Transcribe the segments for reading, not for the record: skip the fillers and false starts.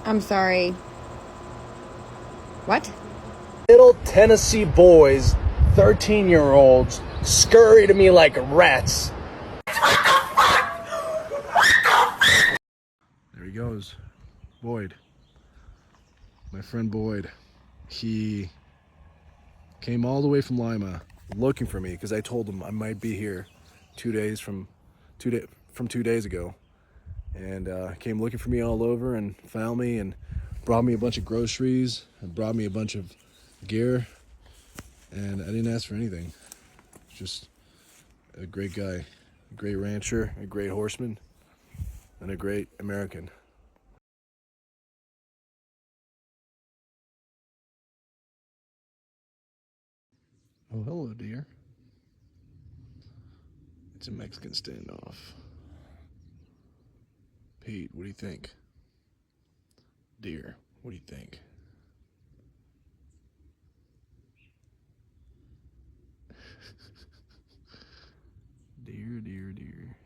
I'm sorry. What? Little Tennessee boys, 13-year-olds, scurry to me like rats. There he goes. Boyd. My friend Boyd. He came all the way from Lima looking for me because I told him I might be here 2 days from 2 days ago. And came looking for me all over and found me and brought me a bunch of groceries and brought me a bunch of gear. And I didn't ask for anything. Just a great guy, a great rancher, a great horseman, and a great American. Oh, hello, dear. It's a Mexican standoff. Pete, what do you think? Dear, what do you think? Dear, dear, dear.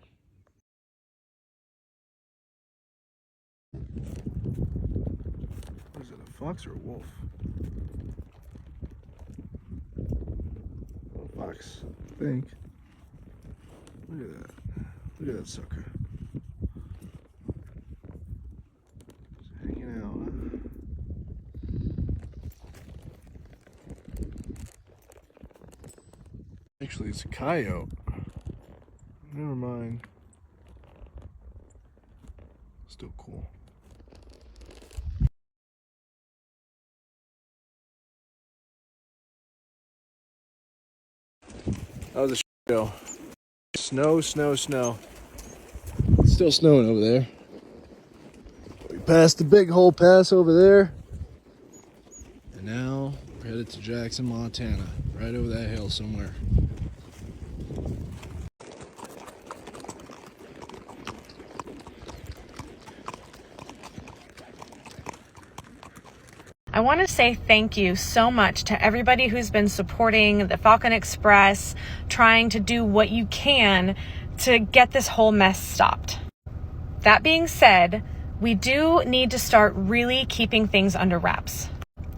What is it, a fox or a wolf? Oh, fox, I think. Look at that. Look at that sucker. Just hanging out, huh? Actually, it's a coyote. Never mind. Still cool. That was a show. Snow, snow, snow. It's still snowing over there. We passed the big hole pass over there. And now we're headed to Jackson, Montana. Right over that hill somewhere. I want to say thank you so much to everybody who's been supporting the Falcon Express, trying to do what you can to get this whole mess stopped. That being said, we do need to start really keeping things under wraps.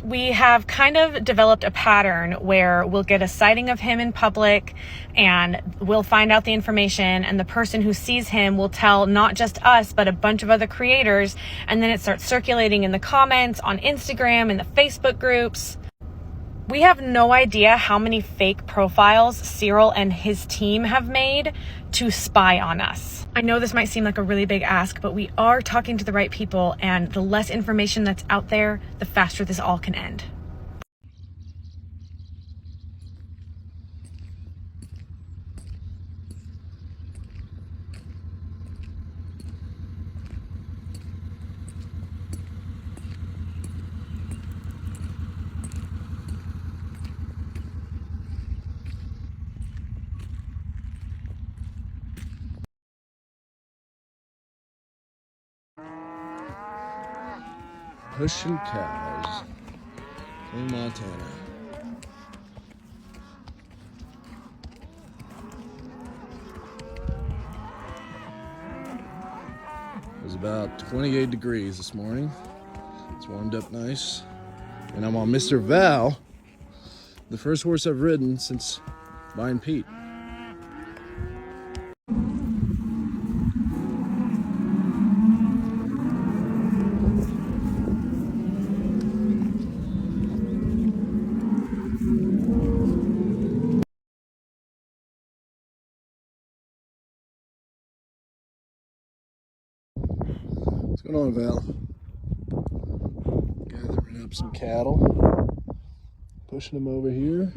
We have kind of developed a pattern where we'll get a sighting of him in public and we'll find out the information, and the person who sees him will tell not just us, but a bunch of other creators. And then it starts circulating in the comments, on Instagram, in the Facebook groups. We have no idea how many fake profiles Cyril and his team have made to spy on us. I know this might seem like a really big ask, but we are talking to the right people, and the less information that's out there, the faster this all can end. Pushing cows in Montana. It was about 28 degrees this morning. It's warmed up nice. And I'm on Mr. Val, the first horse I've ridden since buying Pete. What's going on, Val? Gathering up some cattle, pushing them over here.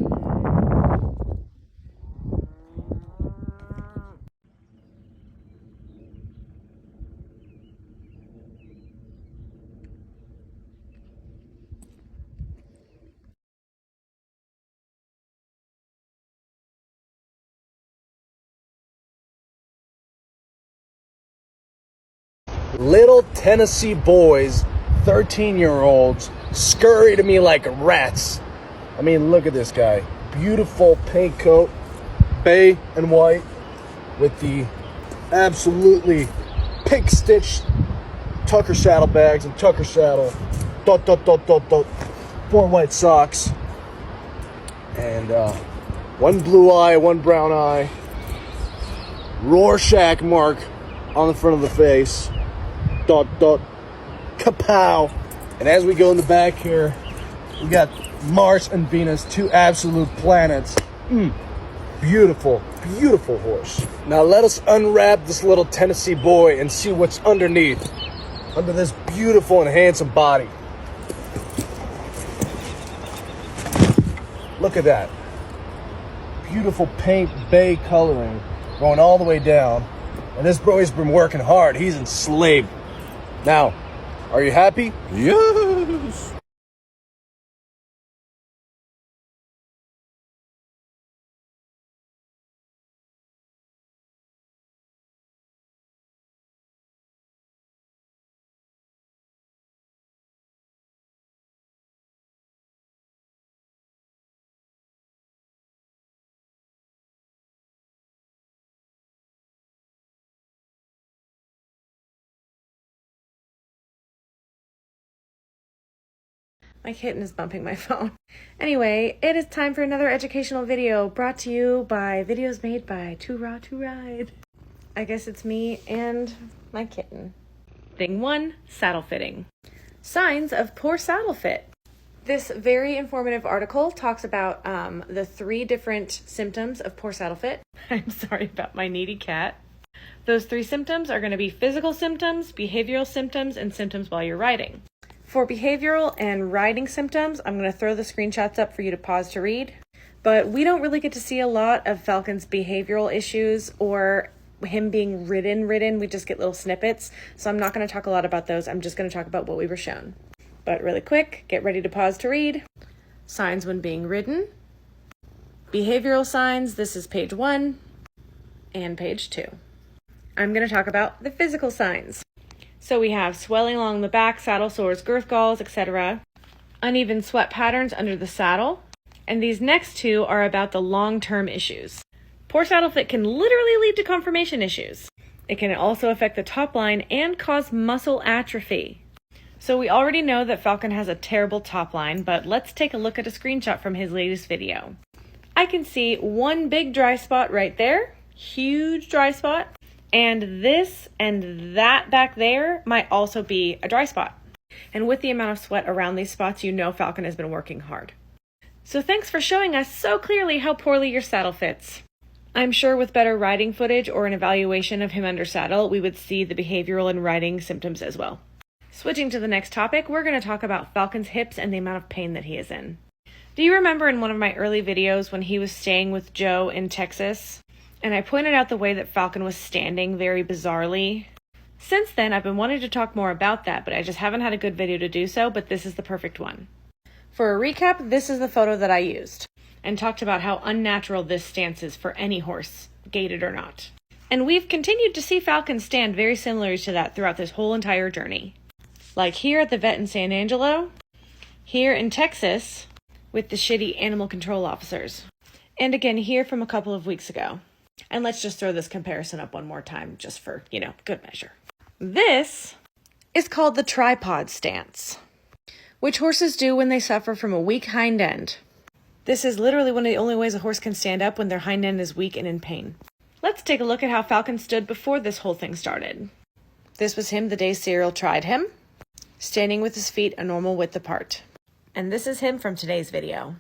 Little Tennessee boys, 13-year-olds, scurry to me like rats. I mean, look at this guy. Beautiful paint coat, bay and white, with the absolutely pick-stitched Tucker saddlebags and Tucker saddle. Dot, dot, dot, dot, dot. 4 white socks. And 1 blue eye, 1 brown eye. Rorschach mark on the front of the face. Dot, dot. Kapow. And as we go in the back here, we got Mars and Venus, 2 absolute planets. Beautiful, beautiful horse. Now let us unwrap this little Tennessee boy and see what's underneath, under this beautiful and handsome body. Look at that. Beautiful paint bay coloring going all the way down. And this boy's been working hard. He's enslaved. Now, are you happy? Yes. My kitten is bumping my phone. Anyway, it is time for another educational video brought to you by videos made by 2RAW2RIDE. I guess it's me and my kitten. Thing 1, saddle fitting. Signs of poor saddle fit. This very informative article talks about the 3 different symptoms of poor saddle fit. I'm sorry about my needy cat. Those 3 symptoms are going to be physical symptoms, behavioral symptoms, and symptoms while you're riding. For behavioral and riding symptoms, I'm going to throw the screenshots up for you to pause to read. But we don't really get to see a lot of Falcon's behavioral issues or him being ridden. We just get little snippets. So I'm not going to talk a lot about those. I'm just going to talk about what we were shown. But really quick, get ready to pause to read. Signs when being ridden. Behavioral signs, this is page 1 and page 2. I'm going to talk about the physical signs. So we have swelling along the back, saddle sores, girth galls, etc. Uneven sweat patterns under the saddle. And these next 2 are about the long-term issues. Poor saddle fit can literally lead to conformation issues. It can also affect the top line and cause muscle atrophy. So we already know that Falcon has a terrible top line, but let's take a look at a screenshot from his latest video. I can see 1 big dry spot right there, huge dry spot. And this and that back there might also be a dry spot. And with the amount of sweat around these spots, you know Falcon has been working hard. So thanks for showing us so clearly how poorly your saddle fits. I'm sure with better riding footage or an evaluation of him under saddle, we would see the behavioral and riding symptoms as well. Switching to the next topic, we're going to talk about Falcon's hips and the amount of pain that he is in. Do you remember in one of my early videos when he was staying with Joe in Texas? And I pointed out the way that Falcon was standing very bizarrely. Since then, I've been wanting to talk more about that, but I just haven't had a good video to do so, but this is the perfect one. For a recap, this is the photo that I used, and talked about how unnatural this stance is for any horse, gaited or not. And we've continued to see Falcon stand very similar to that throughout this whole entire journey. Like here at the vet in San Angelo, here in Texas, with the shitty animal control officers, and again here from a couple of weeks ago. And let's just throw this comparison up one more time, just for, good measure. This is called the tripod stance, which horses do when they suffer from a weak hind end. This is literally one of the only ways a horse can stand up when their hind end is weak and in pain. Let's take a look at how Falcon stood before this whole thing started. This was him the day Cyril tried him, standing with his feet a normal width apart. And this is him from today's video.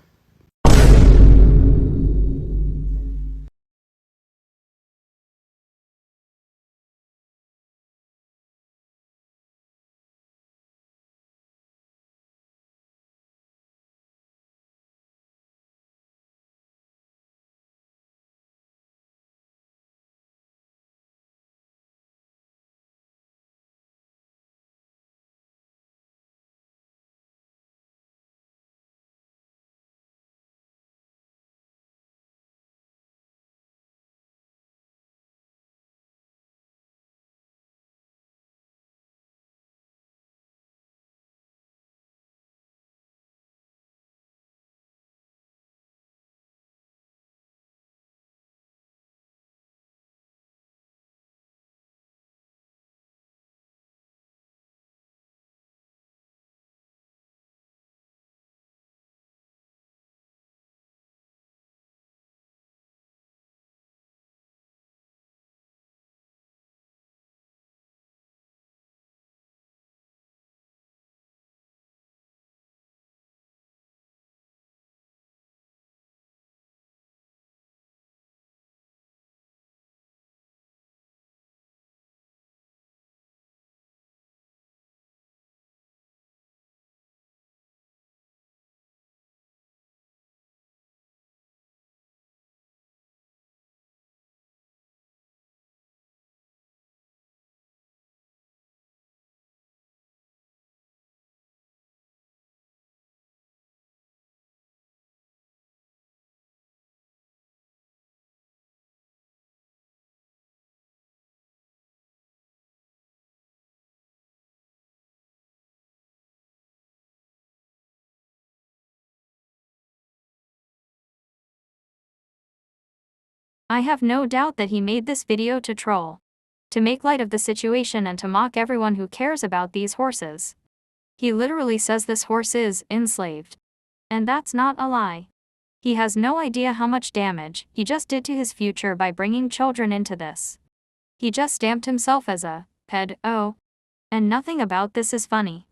I have no doubt that he made this video to troll, to make light of the situation and to mock everyone who cares about these horses. He literally says this horse is enslaved. And that's not a lie. He has no idea how much damage he just did to his future by bringing children into this. He just stamped himself as a pedo, and nothing about this is funny.